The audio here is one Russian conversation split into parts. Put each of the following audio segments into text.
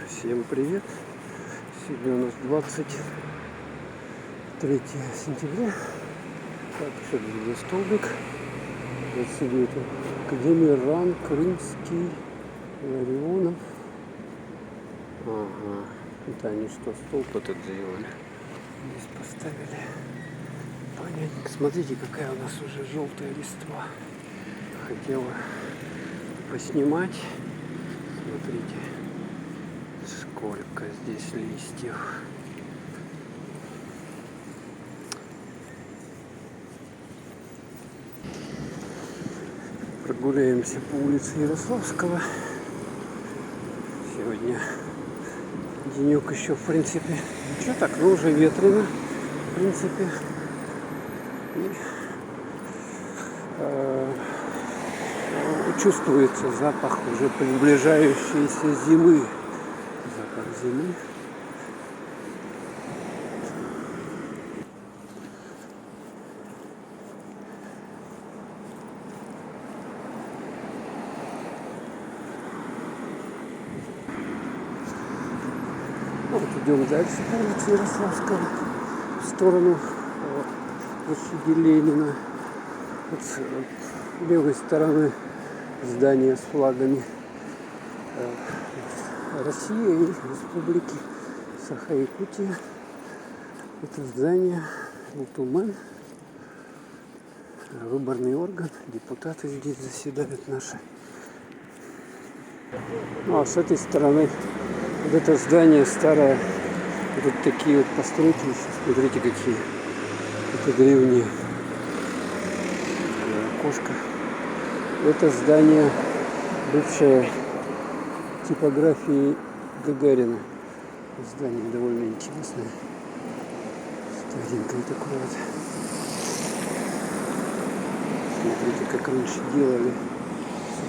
Всем привет! Сегодня у нас 23 сентября. Так, еще где столбик. Вот сидит Академия РАН, Крымский, Ларионов. Ага, это они что, столб этот сделали? Здесь поставили. Понятненько. Смотрите, какая у нас уже желтая листва. Хотела поснимать. Смотрите, сколько здесь листьев. Прогуляемся по улице Ярославского. Сегодня денек еще, в принципе, ничего так, но уже ветрено, в принципе. И чувствуется запах уже приближающейся зимы. Запах зимы. Вот идем дальше по улице Ярославского в сторону площади Ленина. Вот с левой стороны здания с флагами России и Республики Саха-Якутия. Это здание Ултумен, выборный орган, депутаты здесь заседают наши. Ну а с этой стороны вот это здание старое, вот такие вот постройки, смотрите какие, это древние, окошко. Это здание бывшее типографии Гагарина. Здание довольно интересное, старенькое такое вот. Смотрите, как раньше делали,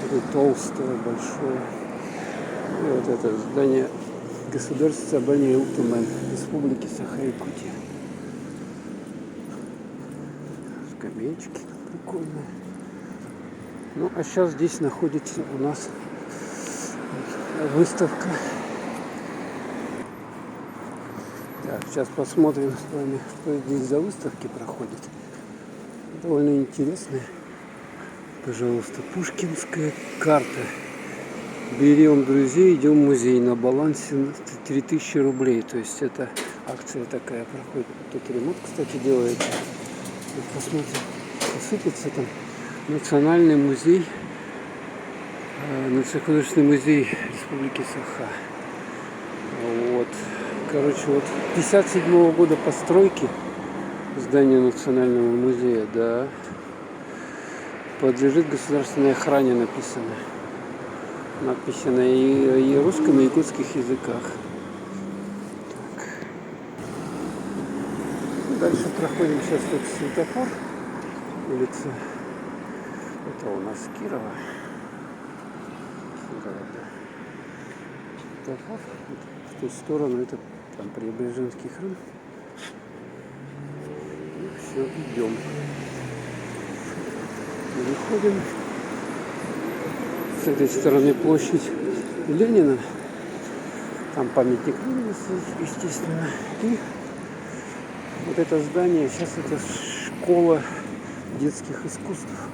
такое толстое, большое. И вот это здание Государственного собрания Ултумен, Республики Саха-Якутия. Скамеечки прикольные. Ну, а сейчас здесь находится у нас выставка. Так, сейчас посмотрим с вами, что здесь за выставки проходят. Довольно интересная. Пожалуйста, Пушкинская карта. Берем друзей, идем в музей. На балансе 3000 рублей. То есть это акция такая проходит. Тут ремонт, кстати, делается. Вот посмотрим, посыпется там. Национальный музей, Национальный музей Республики Саха. Вот. Короче, вот 57-го года постройки здание Национального музея, да, подлежит государственной охране, написано. Надписи на и русском, и якутских языках. Так. Дальше проходим сейчас тут светофор. Улица. Это у нас Кирова. Кирова, да. Светофор. В ту сторону это там Преображенский храм. И все, идем. Переходим. С этой стороны площадь Ленина. Там памятник Ленина, естественно. И вот это здание, сейчас это школа детских искусств.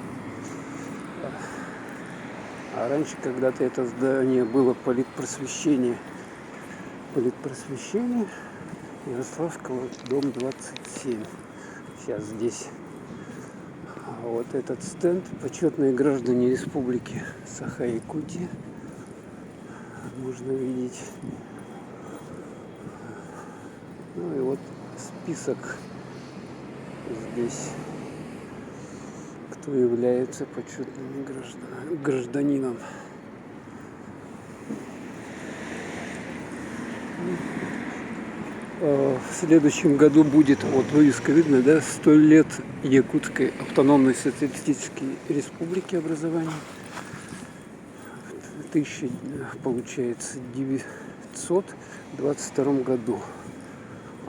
А раньше когда-то это здание было политпросвещение. Политпросвещение Ярославского, дом 27. Сейчас здесь. А вот этот стенд почетные граждане Республики Саха-Якутия. Можно видеть. Ну и вот список здесь, кто является почетным гражданином. В следующем году будет, вот вывеска видно, да, 100 лет Якутской автономной социалистической республики образования. В 1922 году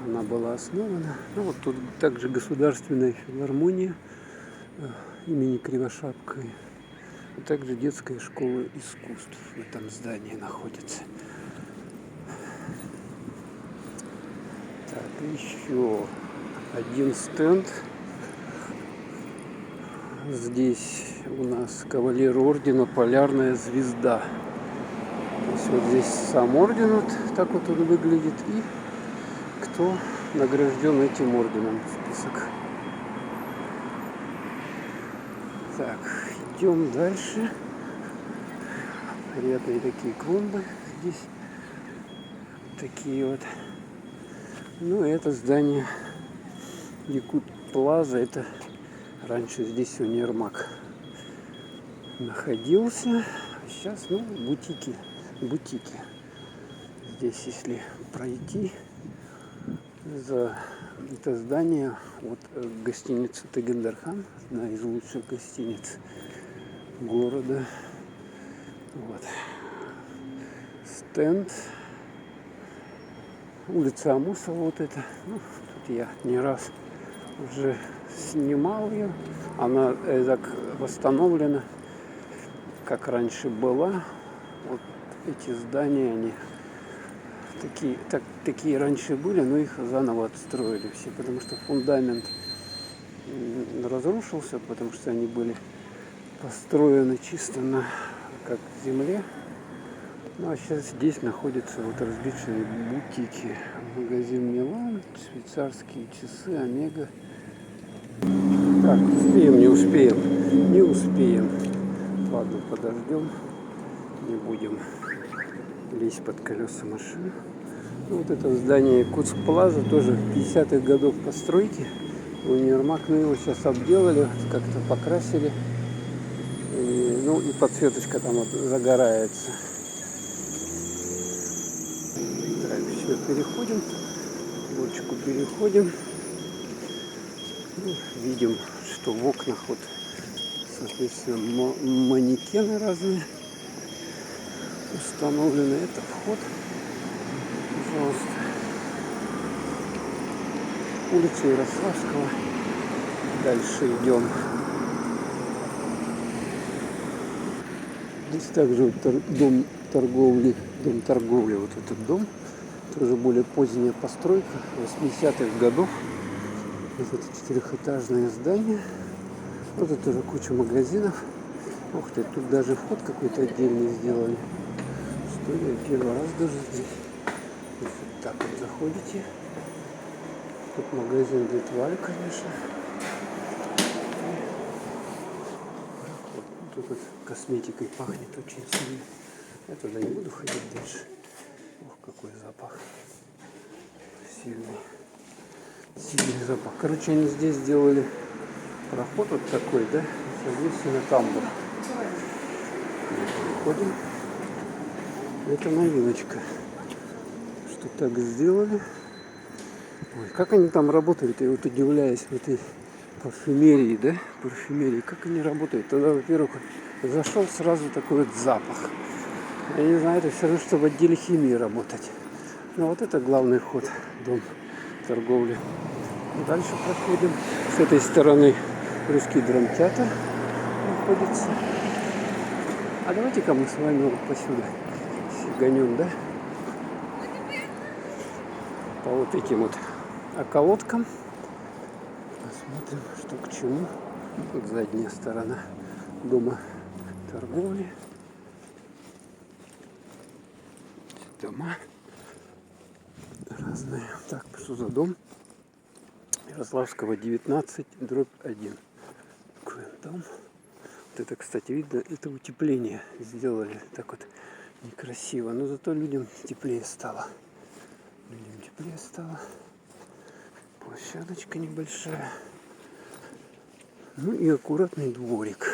она была основана. Ну, вот тут также Государственная филармония имени Кривошапкой, а также детская школа искусств в этом здании находится. Еще один стенд. Здесь у нас кавалер ордена Полярная звезда. То есть вот здесь сам орден, вот так вот он выглядит, и кто награжден этим орденом, список. Так, идем дальше. Приятные такие клумбы здесь. Такие вот. Ну, это здание Якут Плаза. Это раньше здесь универмаг находился. А сейчас, ну, бутики. Здесь, если пройти за это здание, вот гостиница Тагендархан, одна из лучших гостиниц города. Вот. Стенд. Улица Амусова вот это. Ну, тут я не раз уже снимал ее. Она так восстановлена, как раньше была. Вот эти здания, они такие раньше были, но их заново отстроили все, потому что фундамент разрушился, потому что они были построены чисто на как земле. Ну а сейчас здесь находятся вот различные бутики. Магазин Милан, швейцарские часы, Омега. Так, успеем, не успеем? Не успеем. Ладно, подождем. Не будем лезть под колеса машин. Ну, вот это здание Якутск Плаза, тоже 50-х годов постройки. Универмаг, ну его сейчас обделали, как-то покрасили. И, ну и подсветочка там вот загорается. Так, все, переходим. Лодочку переходим. Ну, видим, что в окнах вот, соответственно, манекены разные установлены. Это вход. Пожалуйста. Улица Ярославского. Дальше идем. Здесь также вот дом торговли, вот этот дом. Тоже более поздняя постройка 80-х годов. Вот это четырехэтажное здание. Вот это тоже куча магазинов. Ух ты, тут даже вход какой-то отдельный сделали. Что я первый раз даже здесь. Вот так вот заходите. Тут магазин Детваль, конечно. Вот тут вот косметикой пахнет очень сильно. Я туда не буду ходить дальше. Ох, какой запах. Сильный запах. Короче, они здесь сделали проход вот такой, да? Соответственно, тамбур. Ходим. Это новиночка. Что так сделали. Ой, как они там работают, я вот удивляюсь в этой парфюмерии, да? Парфюмерии. Как они работают? Тогда, во-первых, зашел сразу такой вот запах. Я не знаю, это все равно, что в отделе химии работать. Но вот это главный вход, дом торговли. Дальше проходим. С этой стороны русский драмтеатр находится. А давайте-ка мы с вами вот посюда сиганем, да? По вот этим вот околоткам. Посмотрим, что к чему. Тут задняя сторона дома торговли. Дома разные. Так, что за дом? Ярославского 19/1. Такой дом. Вот это, кстати, видно, это утепление сделали так вот некрасиво, но зато людям теплее стало. Площадочка небольшая. Ну и аккуратный дворик.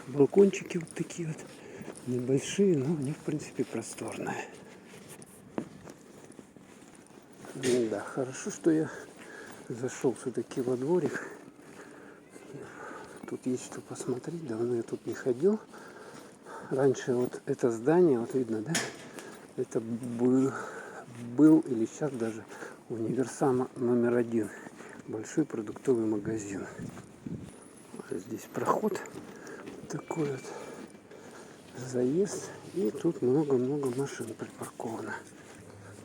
Балкончики вот такие вот. Небольшие, но они, в принципе, просторные. Ну, да, хорошо, что я зашел все-таки во дворик. Тут есть что посмотреть. Давно я тут не ходил. Раньше вот это здание, вот видно, да? Это был или сейчас даже универсам номер 1. Большой продуктовый магазин. Здесь проход такой вот. Заезд. И тут много-много машин припарковано.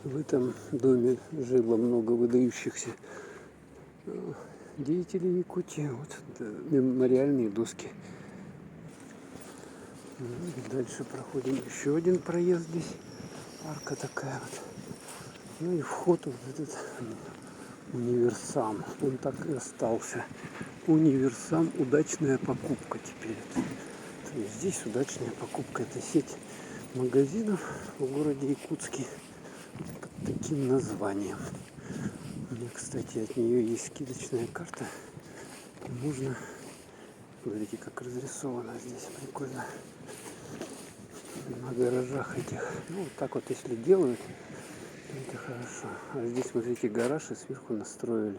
В этом доме жило много выдающихся деятелей Якутии. Вот мемориальные доски. Дальше проходим еще один проезд здесь. Арка такая вот. Ну и вход вот этот универсам. Он так и остался. Универсам. Удачная покупка теперь. То есть здесь удачная покупка. Это сеть магазинов в городе Якутске под таким названием. У меня, кстати, от нее есть скидочная карта. И можно, смотрите, как разрисовано здесь, прикольно. На гаражах этих. Ну, вот так вот, если делают, это хорошо. А здесь, смотрите, гараж и сверху настроили.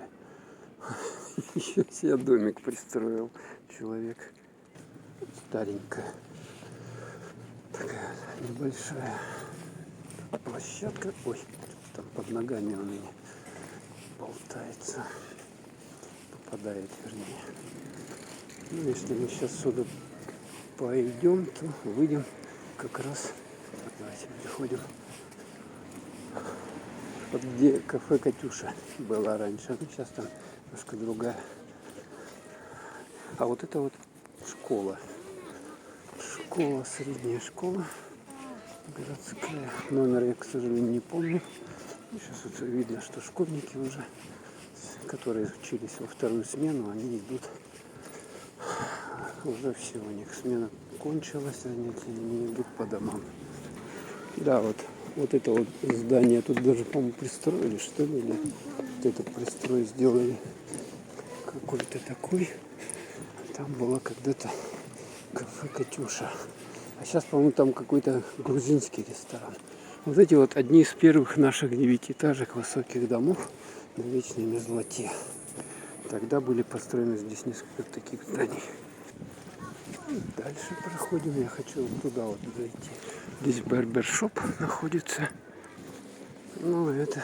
Еще себе домик пристроил человек. Старенькая. Такая небольшая площадка. Ой, там под ногами у меня болтается. Попадает, вернее. Ну, если мы сейчас сюда пойдем, то выйдем как раз. Так, давайте переходим. Вот где кафе Катюша была раньше. Ну, сейчас там немножко другая. А вот это вот школа. Школа, средняя школа. Городская. Номер я, к сожалению, не помню. Сейчас вот видно, что школьники уже, которые учились во вторую смену, они идут. Уже все, у них смена кончилась, они идут по домам. Да, вот это вот здание тут даже, по-моему, пристроили, что ли, или вот этот пристрой сделали какой-то такой. Там было когда-то кафе Катюша. А сейчас, по-моему, там какой-то грузинский ресторан. Вот эти вот одни из первых наших 9-этажек высоких домов на Вечной Мерзлоте. Тогда были построены здесь несколько таких зданий. Дальше проходим. Я хочу вот туда вот зайти. Здесь барбершоп находится. Ну, это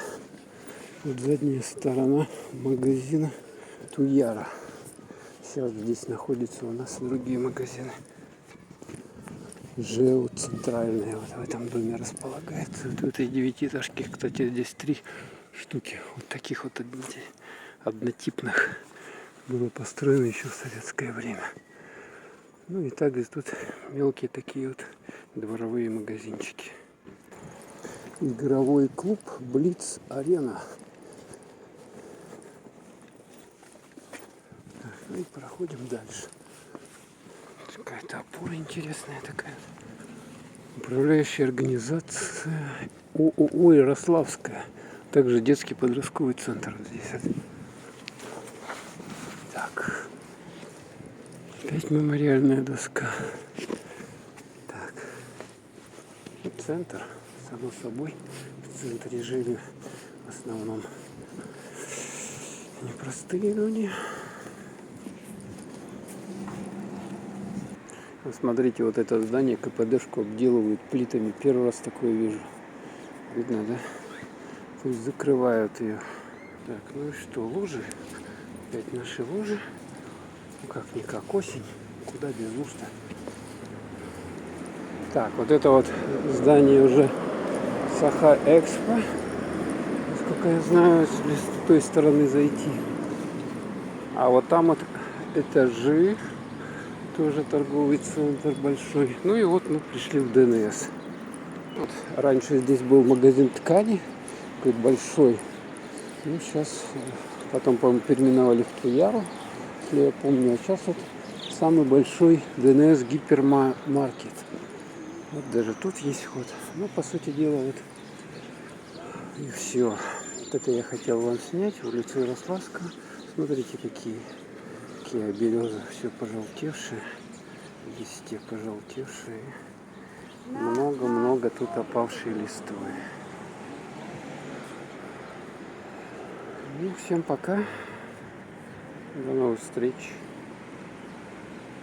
вот задняя сторона магазина Туяра. Сейчас здесь находятся у нас другие магазины. ЖЭУ центральная вот в этом доме располагается. Вот в этой 9-этажке, кстати, здесь 3 штуки вот таких вот однотипных было построено еще в советское время. Ну и также тут мелкие такие вот дворовые магазинчики. Игровой клуб Блиц Арена. Ну и проходим дальше. Какая-то опора интересная такая. Управляющая организация ООО Ярославская. Также детский подростковый центр вот здесь. Так. Опять мемориальная доска. Так. Вот центр, само собой. В центре жили в основном непростые люди. Вот смотрите, вот это здание КПДшку обделывают плитами. Первый раз такое вижу. Видно, да? То есть закрывают ее. Так, ну и что, лужи? Опять наши лужи. Ну как-никак осень. Куда без луж-то? Так, вот это вот здание уже Саха-Экспо. Насколько я знаю, если с той стороны зайти. А вот там вот этажи. Тоже торговый центр большой. Ну и вот мы пришли в ДНС. Вот, раньше здесь был магазин ткани, такой большой. Ну сейчас, потом, по-моему, переименовали в Туяру, если я помню. А сейчас вот самый большой ДНС гипермаркет. Вот даже тут есть вход. Ну, по сути дела, вот и все. Вот это я хотел вам снять, улицу Ярославскую. Смотрите, какие березы, все пожелтевшие, листья пожелтевшие, много-много тут опавшей листвы. Ну, всем пока, до новых встреч.